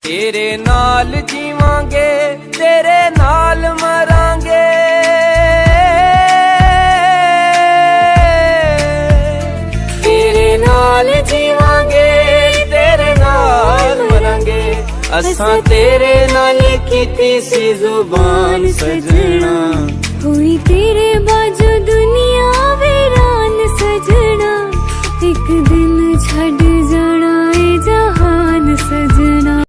तेरे नाल जीवांगे तेरे नाल मरांगे, तेरे नाल जीवांगे तेरे नाल मरांगे। असां तेरे नाल कीती सी जुबान सजना, हुई तेरे बाजू दुनिया